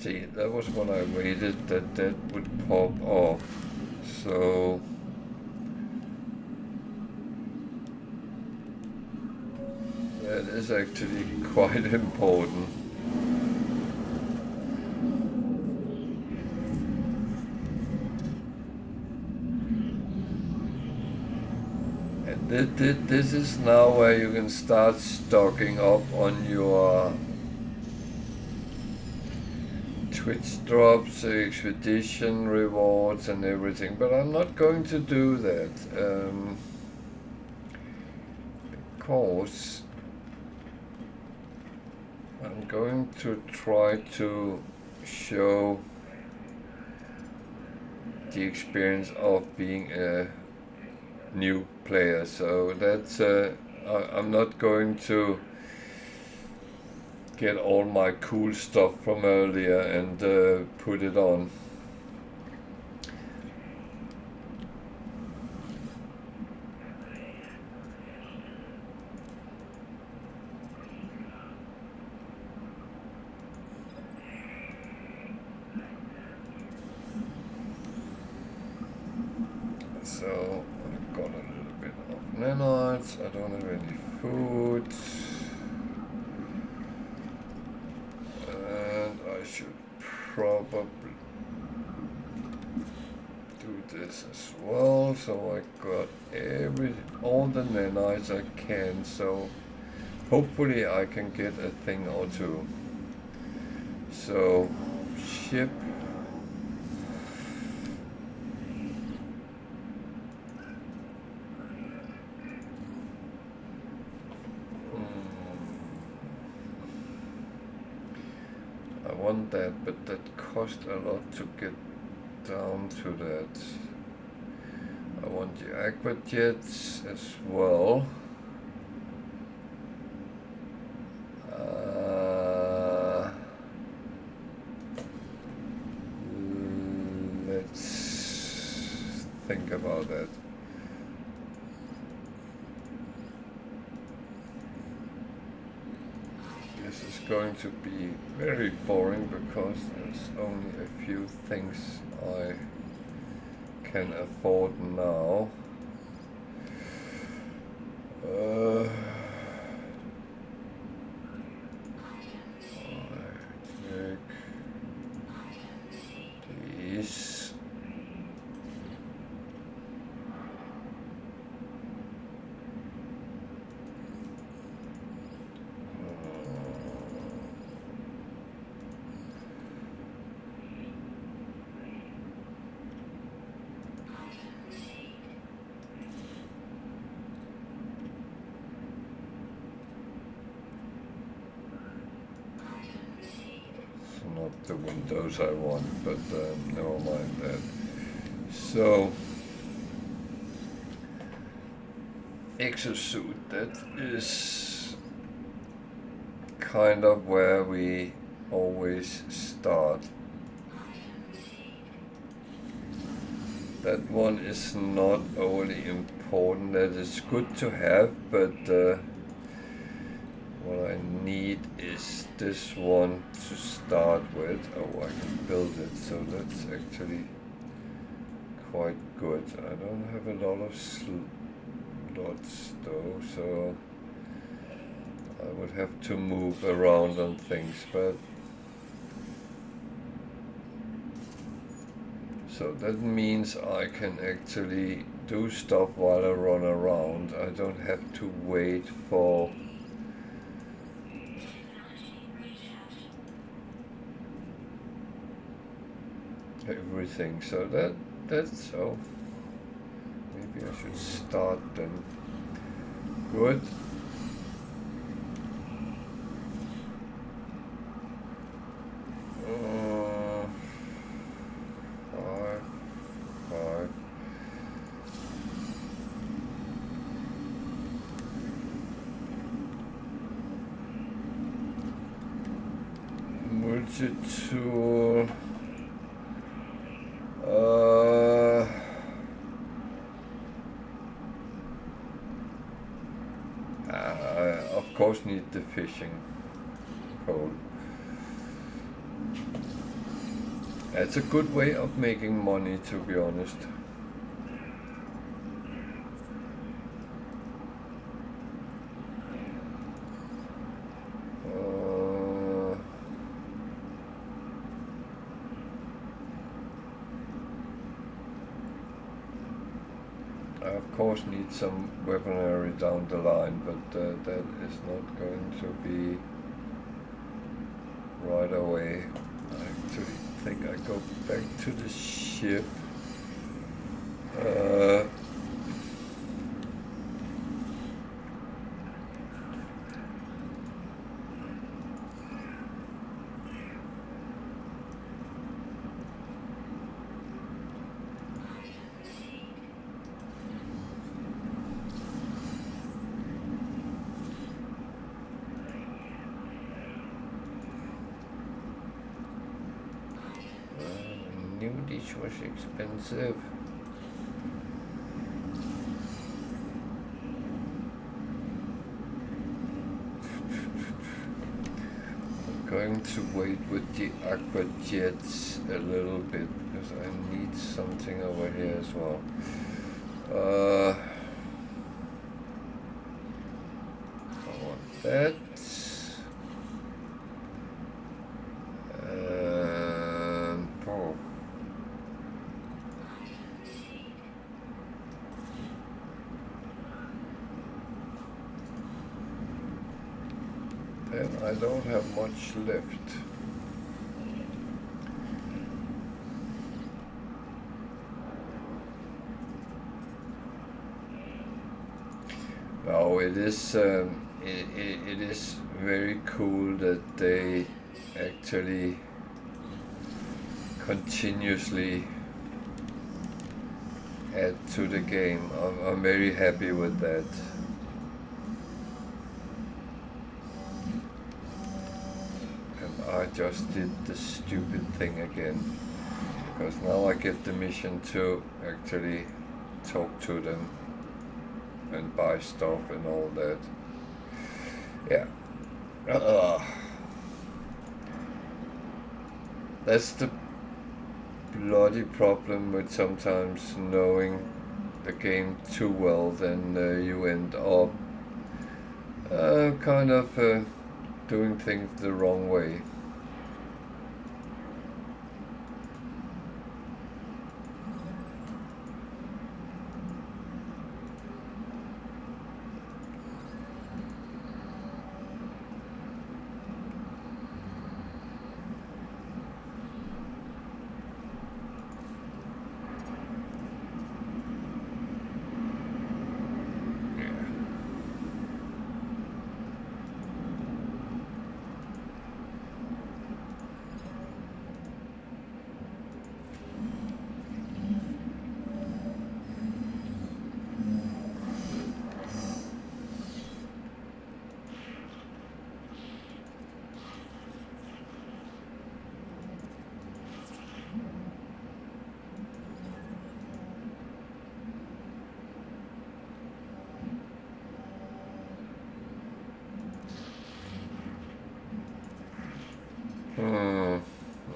See, that was when I waited that that would pop up. So that is actually quite important. And this is now where you can start stocking up on your Twitch drops, expedition rewards and everything, but I'm not going to do that because I'm going to try to show the experience of being a new player. So that's I'm not going to get all my cool stuff from earlier and put it on. So I've got a little bit of nanites. I don't have any food. And I should probably do this as well. So I got all the nanites I can. So hopefully I can get a thing or two. So ship. I want that, but that cost a lot to get down to that. I want the aqua jets as well. Let's think about that. This is going to be very boring because there's only a few things I can afford now. These. Not the windows I want, but never mind that. So, exosuit, that is kind of where we always start. That one is not overly important. That is good to have, but what I need is this one to start with. Oh, I can build it, so that's actually quite good. I don't have a lot of slots though, so I would have to move around on things, but so that means I can actually do stuff while I run around. I don't have to wait for everything. So that's so maybe I should start then. Good. Five. Multi-tool. Of course need the fishing pole. It's a good way of making money, to be honest. I of course need some weaponry down the line, but that is not going to be right away. I actually think I go back to the ship. New dish was expensive. I'm going to wait with the aqua jets a little bit because I need something over here as well. I want that. I don't have much left. No, it is it is very cool that they actually continuously add to the game. I'm very happy with that. I just did the stupid thing again, because now I get the mission to actually talk to them and buy stuff and all that. Yeah. That's the bloody problem with sometimes knowing the game too well, then you end up kind of doing things the wrong way.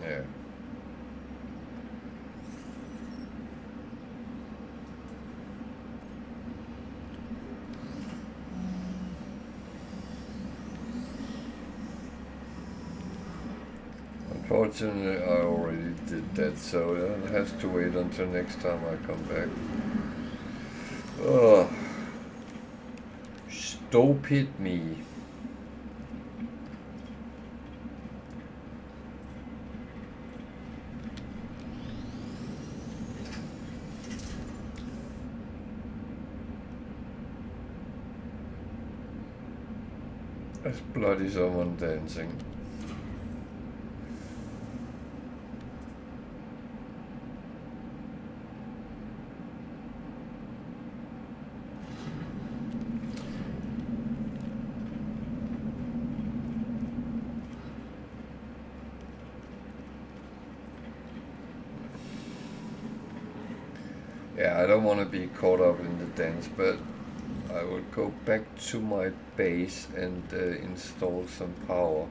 Yeah. Unfortunately, I already did that, so it has to wait until next time I come back. Ugh. Stupid me. There's bloody someone dancing. Yeah, I don't want to be caught up in the dance, but I will go back to my base and install some power.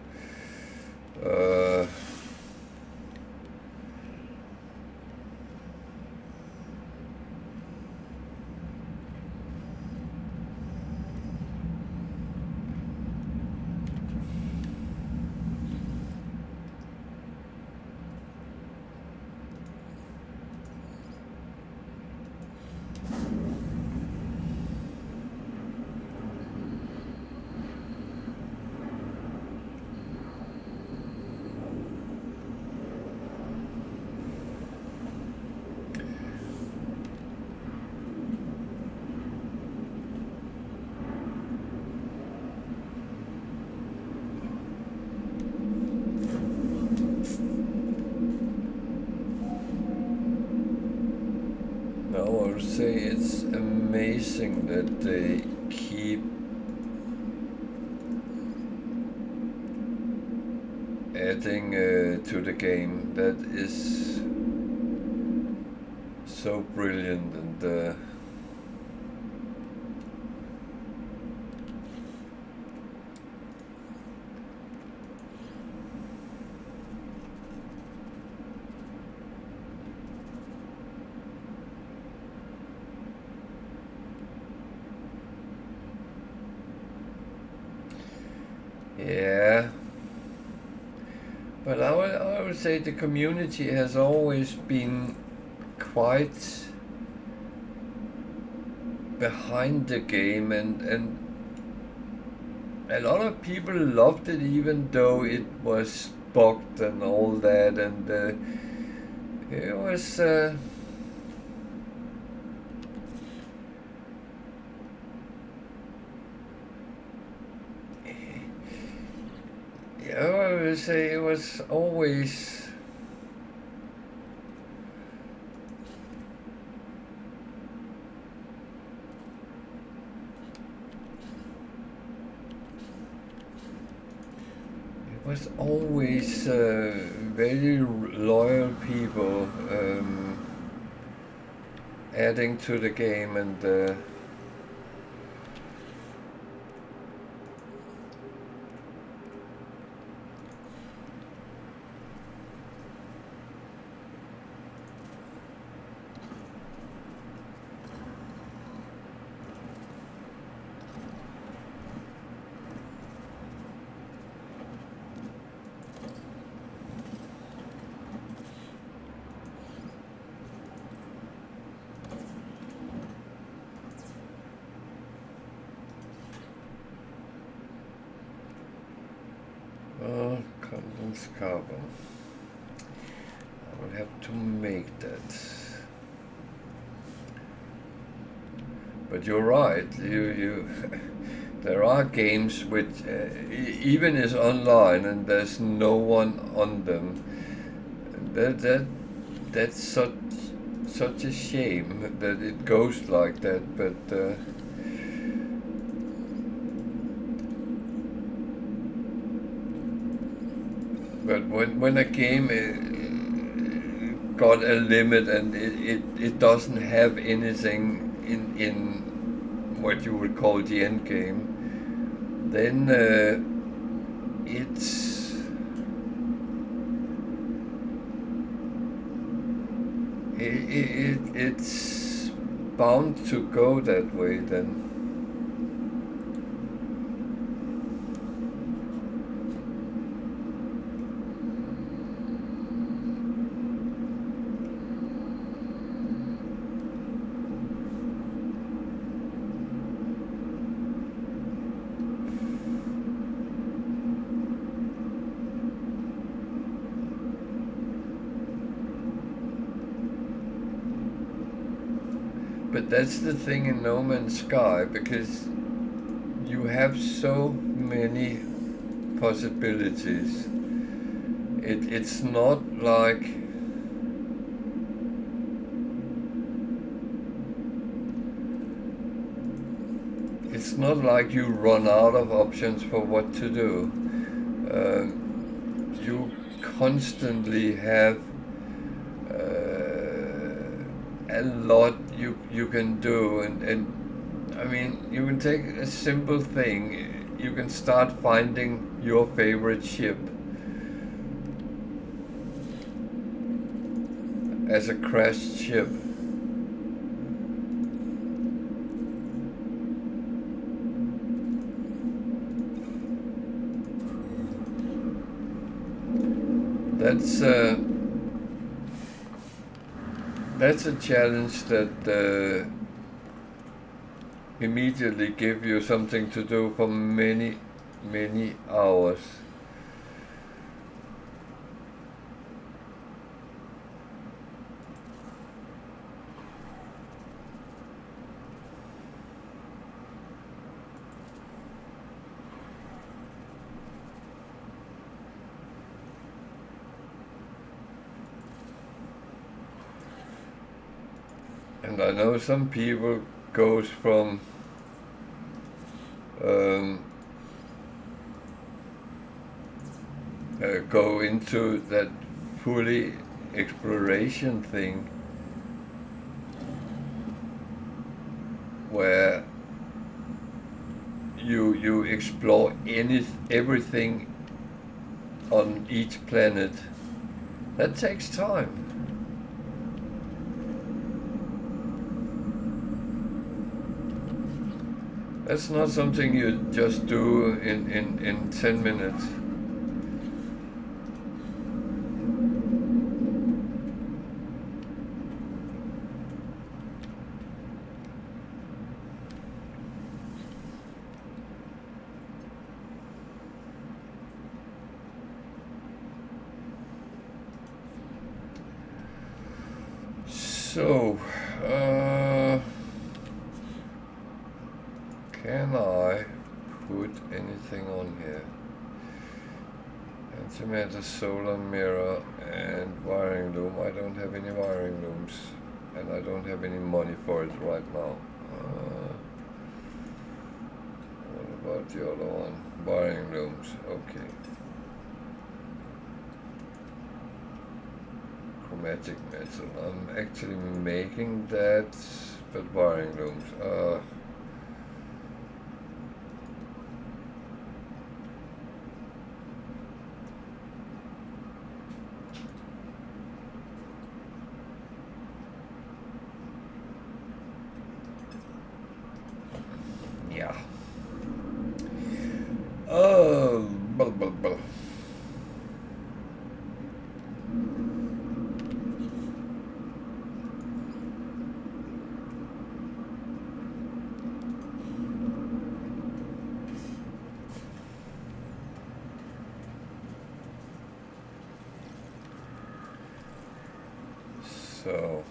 say it's amazing that they keep adding to the game. That is so brilliant, and yeah. But I would say the community has always been quite behind the game, and a lot of people loved it even though it was bugged and all that, and it was yeah, I would say it was always very loyal people adding to the game, and condensed carbon. I will have to make that. But you're right. You there are games which even is online and there's no one on them. That's such a shame that it goes like that. But when a game got a limit and it doesn't have anything in what you would call the end game, then it's bound to go that way then. But that's the thing in No Man's Sky, because you have so many possibilities. It's not like you run out of options for what to do. You constantly have a lot you can do, and I mean, you can take a simple thing. You can start finding your favorite ship as a crashed ship. That's a challenge that immediately give you something to do for many hours. And And I know some people goes from go into that fully exploration thing where you explore everything on each planet. That takes time. That's not something you just do in 10 minutes. So, can I put anything on here? Antimatter, solar mirror, and wiring loom. I don't have any wiring looms, and I don't have any money for it right now. What about the other one? Wiring looms, okay. Chromatic metal. I'm actually making that, but wiring looms. Yeah. Blah, blah, blah. So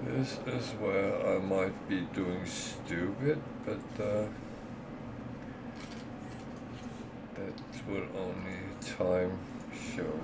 this is where I might be doing stupid, but that will only time show.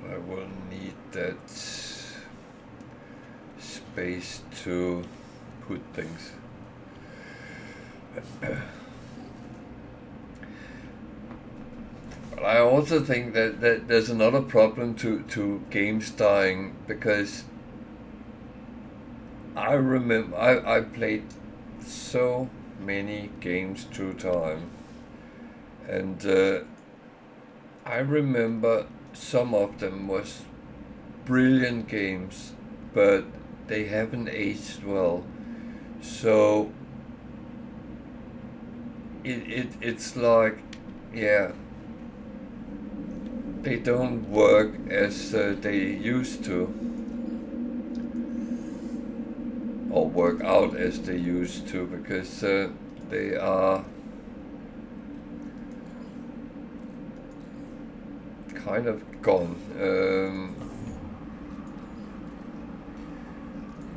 I will need that space to put things. But I also think that there's another problem to games dying, because I remember I played so many games through time, and I remember some of them was brilliant games, but they haven't aged well. So it's like, yeah, they don't work as they used to, or work out as they used to, because they are kind of gone.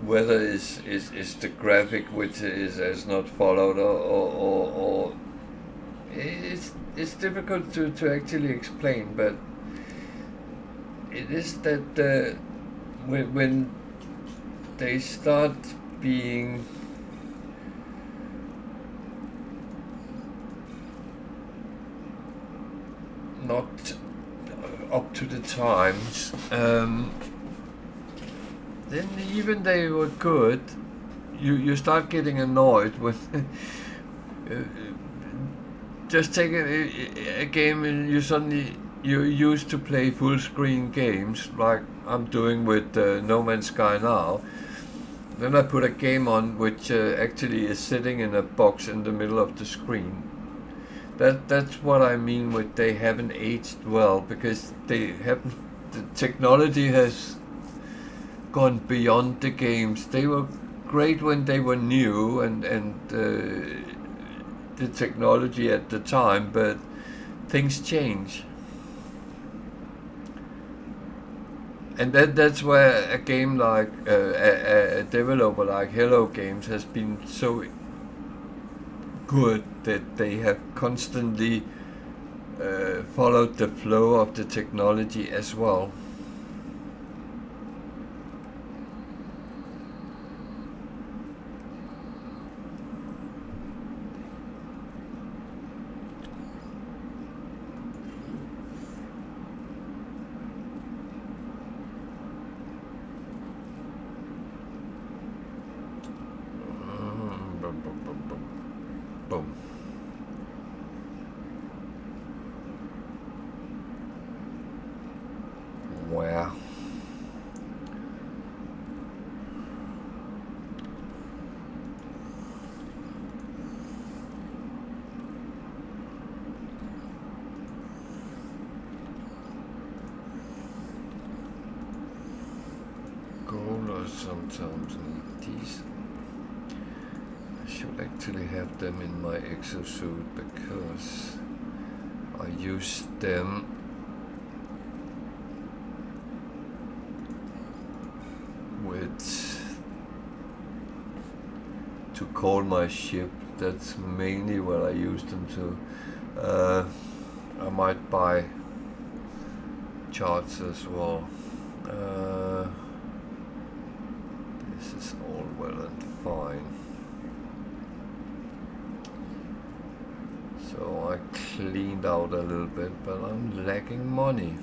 Whether is the graphic which has not followed, or it's difficult to actually explain, but it is that when they start being not up to the times, then even they were good, you start getting annoyed when just take a game and you suddenly you're used to play full screen games like I'm doing with No Man's Sky now. Then I put a game on which actually is sitting in a box in the middle of the screen. That's what I mean with they haven't aged well, because they haven't. The technology has gone beyond the games. They were great when they were new and the technology at the time, but things change. And that's where a game like a developer like Hello Games has been so good, that they have constantly followed the flow of the technology as well. Boom, boom, boom, boom, boom. Where? Gold sometimes need these. I should actually have them in my exosuit, because I use them to call my ship. That's mainly what I use them to. I might buy charts as well. This is all well and fine. So I cleaned out a little bit, but I'm lacking money.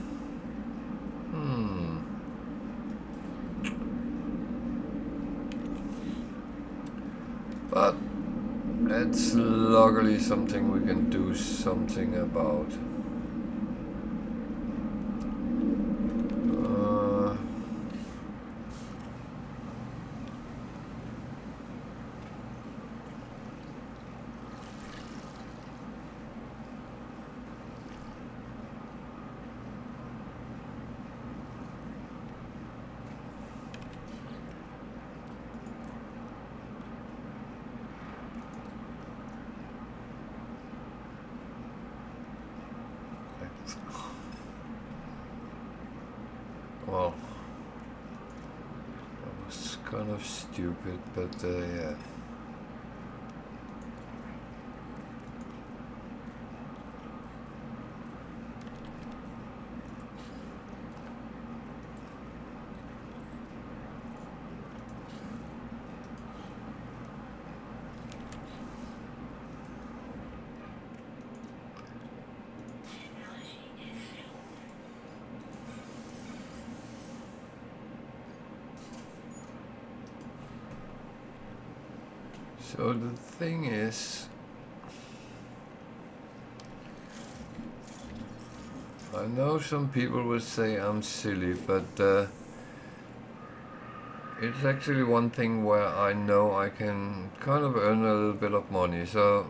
But it's luckily something we can do something about. Well, that was kind of stupid, but yeah. So the thing is, I know some people will say I'm silly, but it's actually one thing where I know I can kind of earn a little bit of money. So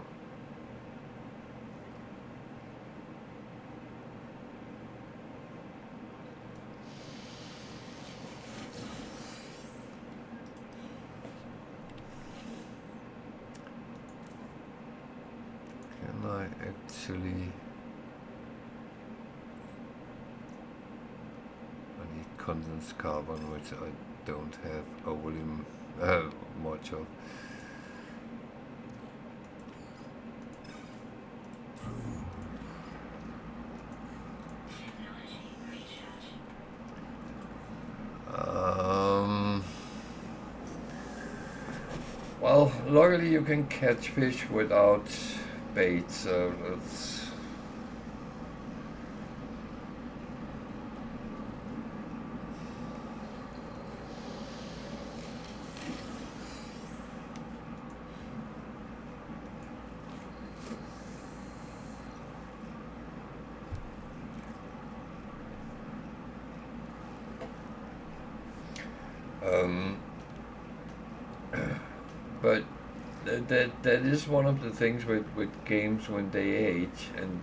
can I actually... I need condensed carbon, which I don't have overly much of. Well, luckily you can catch fish without bait, so that's... Um, but that is one of the things with games when they age, and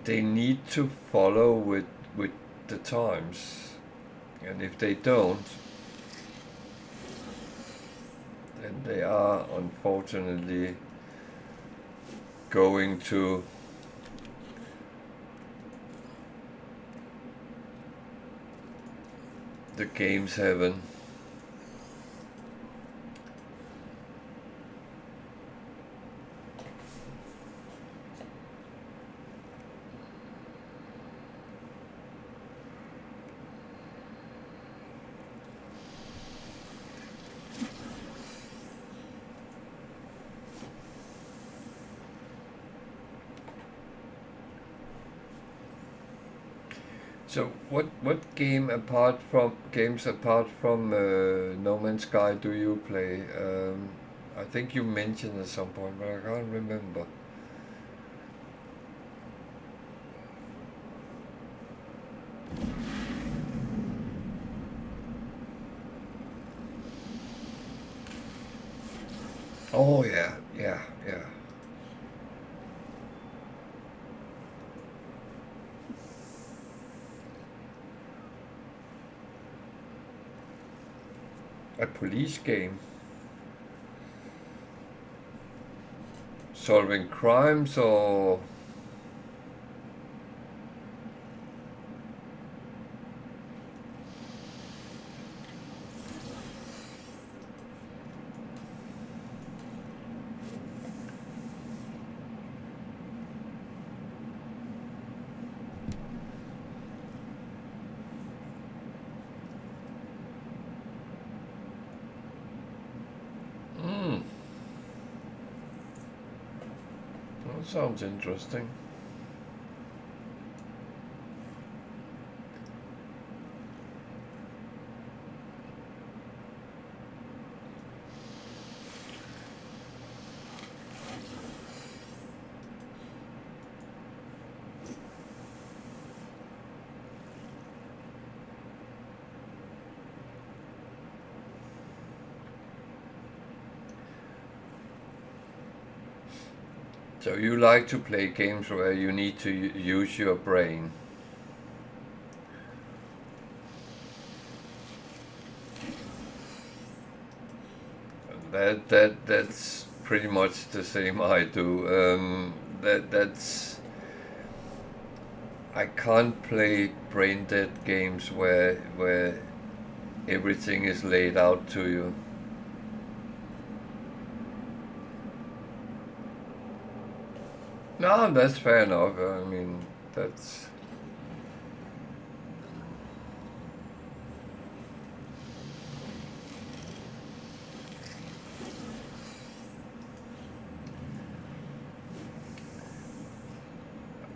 they need to follow with the times, and if they don't, then they are unfortunately going to the game's heaven. So what games apart from No Man's Sky do you play? I think you mentioned at some point, but I can't remember. Oh yeah, yeah, yeah. A police game, solving crimes, or mm, that sounds interesting. So you like to play games where you need to use your brain. That's pretty much the same I do. That's I can't play brain dead games where everything is laid out to you. No, that's fair enough. I mean, that's.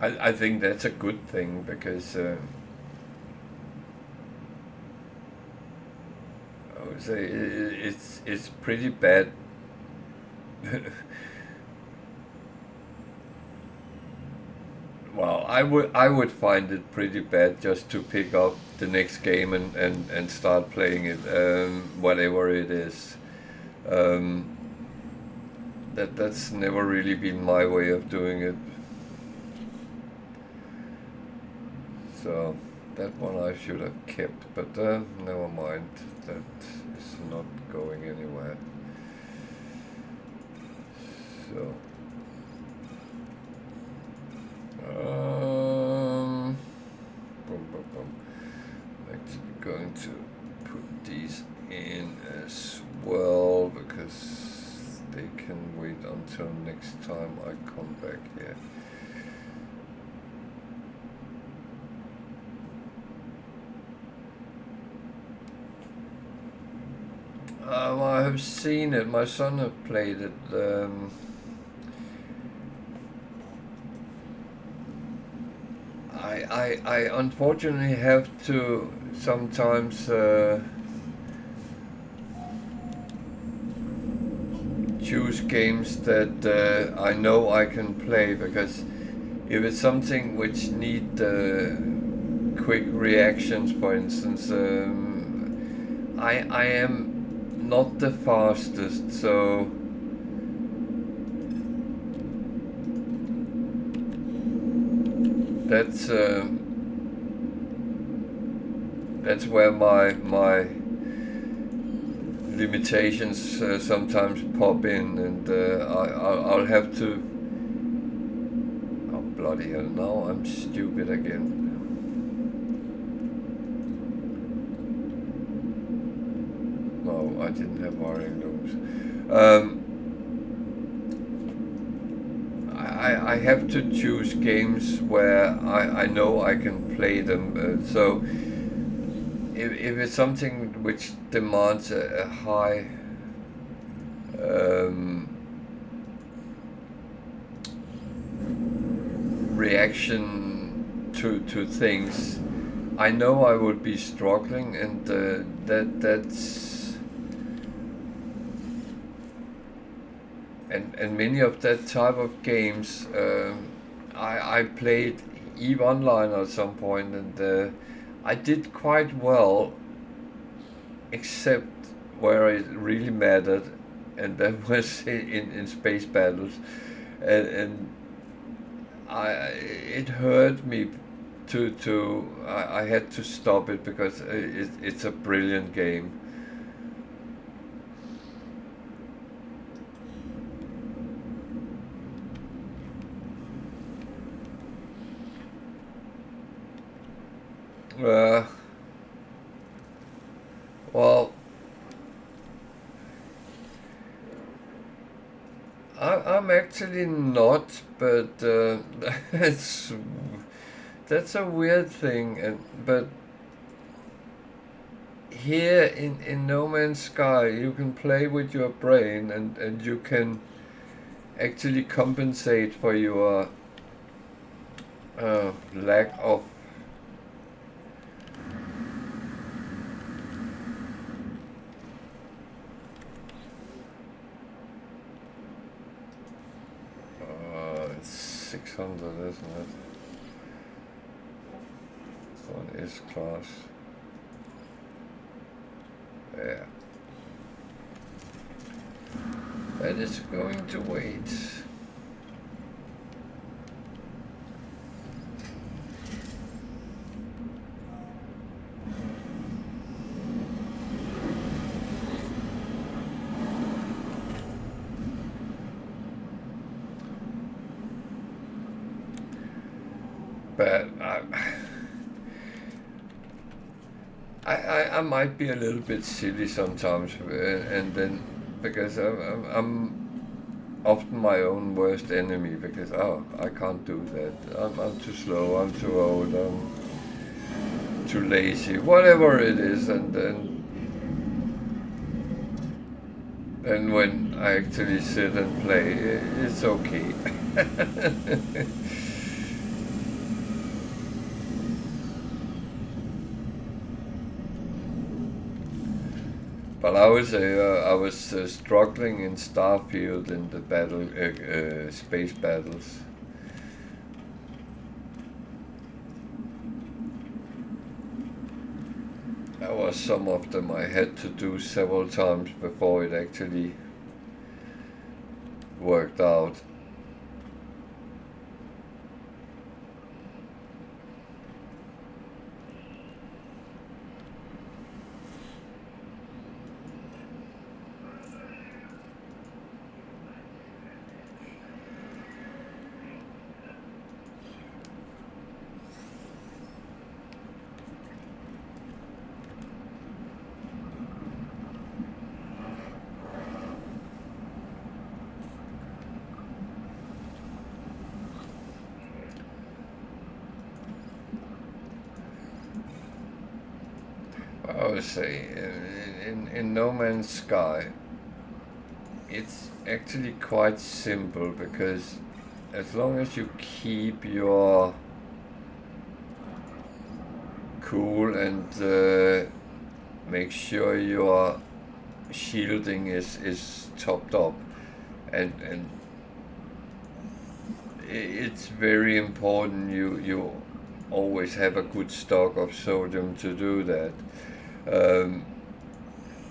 I think that's a good thing because I would say it's pretty bad. Well, I would find it pretty bad just to pick up the next game and start playing it, whatever it is. Um, that's never really been my way of doing it. So that one I should have kept, but never mind. That is not going anywhere. So. Boom, boom, boom. I'm actually going to put these in as well because they can wait until next time I come back here. I have seen it. My son have played it. I unfortunately have to sometimes choose games that I know I can play because if it's something which need quick reactions, for instance. I am not the fastest, so that's where my limitations sometimes pop in, and I'll have to. Oh bloody hell! Now I'm stupid again. No, I didn't have wiring loops. I have to choose games where I know I can play them. So if it's something which demands a high reaction to things, I know I would be struggling, and that's and many of that type of games I played EVE Online at some point, and I did quite well, except where it really mattered, and that was in space battles, and it hurt me I had to stop it because it's a brilliant game. Well, I'm actually not, but that's a weird thing, but here in No Man's Sky you can play with your brain, and you can actually compensate for your lack of it's 600, isn't it? One is class. Yeah. That is going to wait. But I might be a little bit silly sometimes, and then because I'm often my own worst enemy, because I can't do that. I'm too slow. I'm too old. I'm too lazy. Whatever it is, and when I actually sit and play, it's okay. But I would say I was struggling in Starfield in the battle, space battles. There was some of them I had to do several times before it actually worked out. I would say in No Man's Sky, it's actually quite simple, because as long as you keep your cool and make sure your shielding is topped up, and it's very important you always have a good stock of sodium to do that. Um,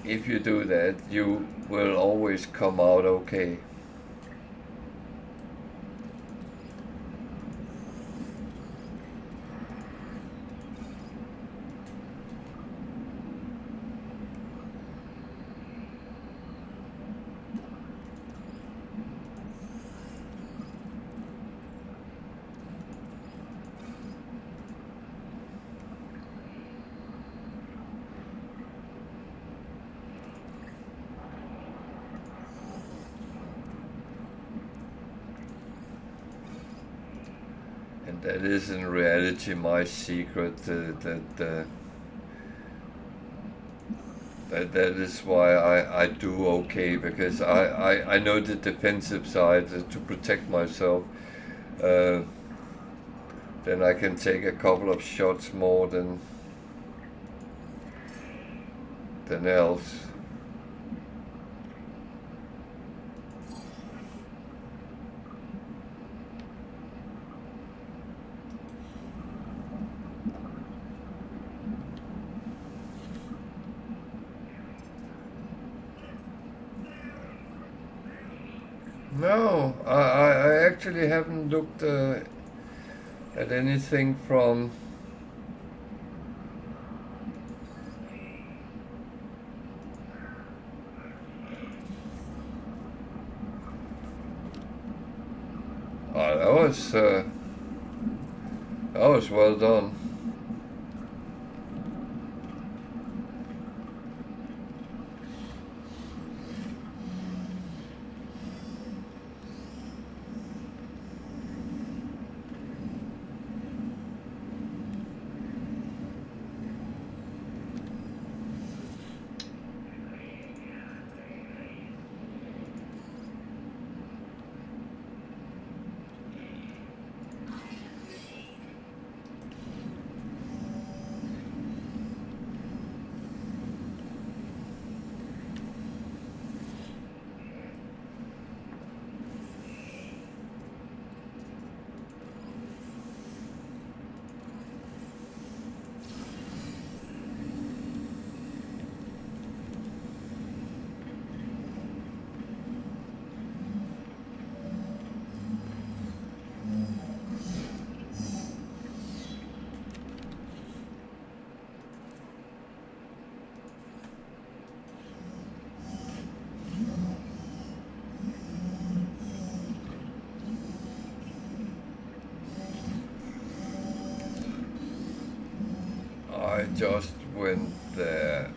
if you do that, you will always come out okay. And that is in reality my secret, that is why I do okay, because I know the defensive side to protect myself. Uh, then I can take a couple of shots more than else. No, I actually haven't looked at anything from. That was well done. I just went there.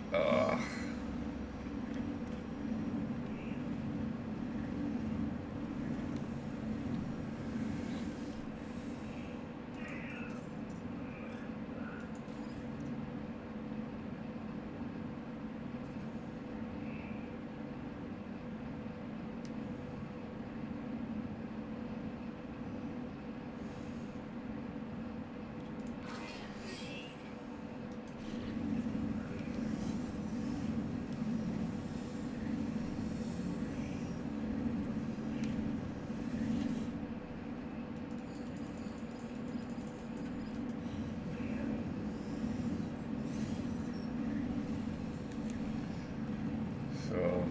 So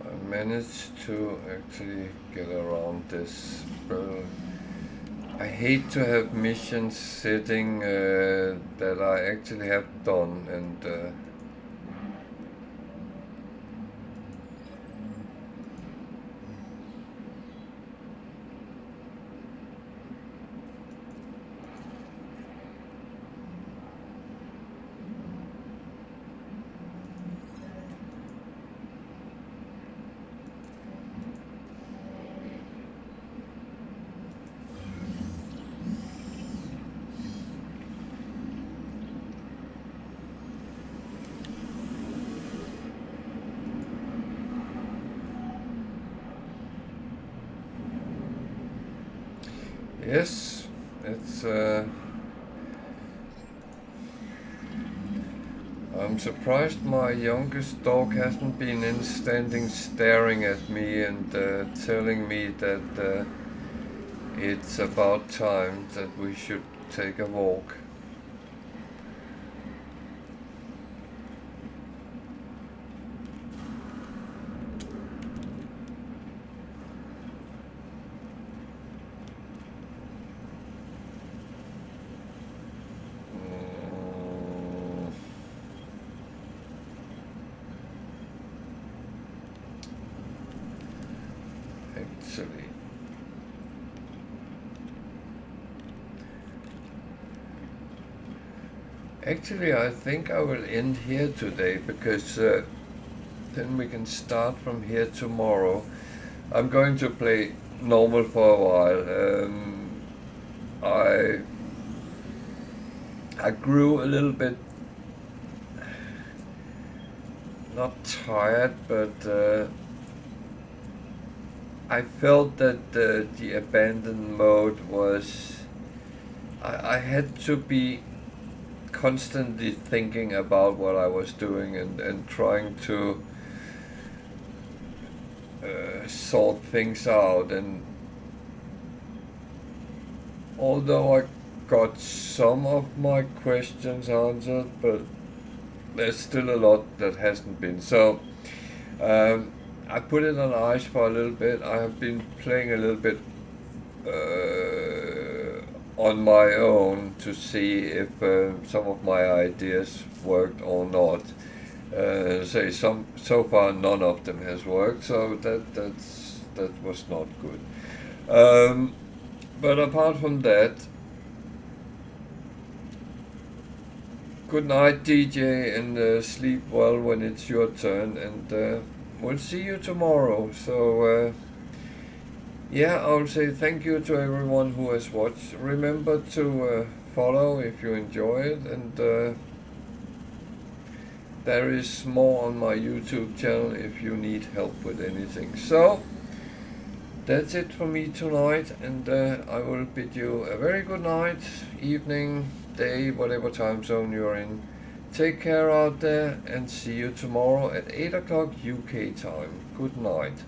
I managed to actually get around this. But I hate to have missions sitting that I actually have done, and yes, it's. I'm surprised my youngest dog hasn't been standing staring at me and telling me that it's about time that we should take a walk. Actually, I think I will end here today because then we can start from here tomorrow. I'm going to play normal for a while. I grew a little bit, not tired, but I felt that the abandoned mode was. I had to be constantly thinking about what I was doing and trying to sort things out. And although I got some of my questions answered, but there's still a lot that hasn't been. So I put it on ice for a little bit. I have been playing a little bit on my own to see if some of my ideas worked or not. So far none of them has worked, so that was not good. But apart from that, good night, DJ, and sleep well when it's your turn, and we'll see you tomorrow. So yeah, I'll say thank you to everyone who has watched. Remember to follow if you enjoy it, and there is more on my YouTube channel if you need help with anything. So that's it for me tonight, and I will bid you a very good night, evening, day, whatever time zone you're in. Take care out there, and see you tomorrow at 8 o'clock UK time. Good night.